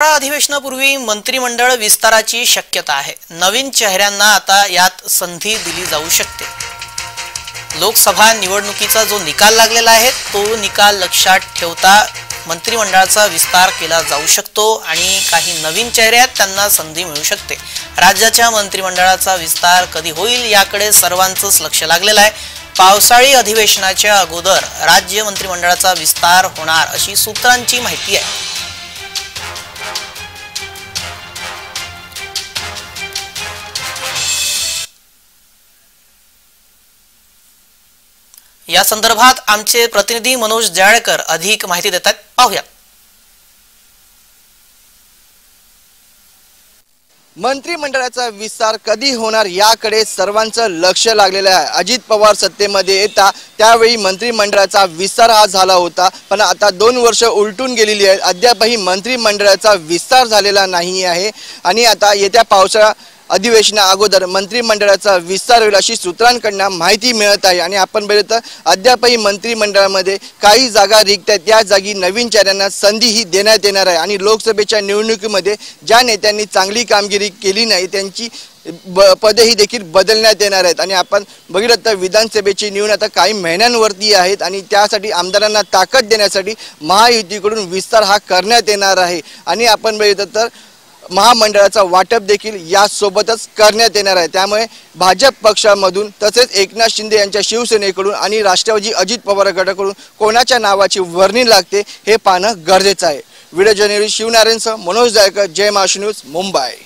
अधिवेशनापूर्वी मंत्रिमंडळ विस्ताराची शक्यता आहे। नवीन चेहऱ्यांना आता यात संधी दिली जाऊ शकते। लोकसभा निवडणुकीचा जो निकाल लागलेला आहे तो निकाल लक्षात ठेवता मंत्रिमंडळाचा विस्तार केला जाऊ शकतो आणि काही नवीन चेहरे त्यांना संधी मिळू शकते। राज्याच्या मंत्रिमंडळाचा विस्तार कधी होईल याकडे सर्वांचंच लक्ष लागलेलं आहे। पावसाळी अधिवेशनाच्या अगोदर राज्य मंत्रिमंडळाचा विस्तार होणार अशी सूत्रांची माहिती आहे। या संदर्भात आमचे प्रतिनिधी मनोज जाळकर अधिक माहिती देतात, पाहूया। मंत्रिमंडळाचा विस्तार कधी होणार याकडे सर्वांचं लक्ष लागलेलं आहे। अजित पवार सत्तेमध्ये येता त्यावेळी मंत्रिमंडळाचा विस्तार हा झाला होता, पण आता 2 वर्ष उलटून गेलेली आहेत। अद्यापही मंत्रिमंडळाचा विस्तार झालेला नाही आहे आणि आता येत्या पावसाळा अधिवेशना अगोदर मंत्रिमंडळाचा विस्तार होईल अशी सूत्रांकडून माहिती मिळत आहे। आणि आपण बघितलं अद्यापही मंत्रिमंडळामध्ये काही जागा रिक्त आहेत, त्या जागी नवीन चेहऱ्यांना संधीही देण्यात येणार आहे। आणि लोकसभेच्या निवडणुकीमध्ये ज्या नेत्यांनी चांगली कामगिरी केली नाही त्यांची पदेही देखील बदलण्यात येणार आहेत। आणि आपण बघितलं तर विधानसभेची निवडणूक आता काही महिन्यांवरती आहेत आणि त्यासाठी आमदारांना ताकद देण्यासाठी महायुतीकडून विस्तार हा करण्यात येणार आहे। आणि आपण बघितलं तर महामंडळाचा वाटप देखील यासोबतच करण्यात येणार आहे। त्यामुळे भाजप पक्षामधून तसेच एकनाथ शिंदे यांच्या शिवसेनेकडून आणि राष्ट्रवादी अजित पवार गटाकडून कोणाच्या नावाची वर्णी लागते हे पाहणं गरजेचं आहे। व्हिडिओ जर्नलिस्ट शिवनारायणसह मनोज जाळकर, जय महाराष्ट्र न्यूज, मुंबई।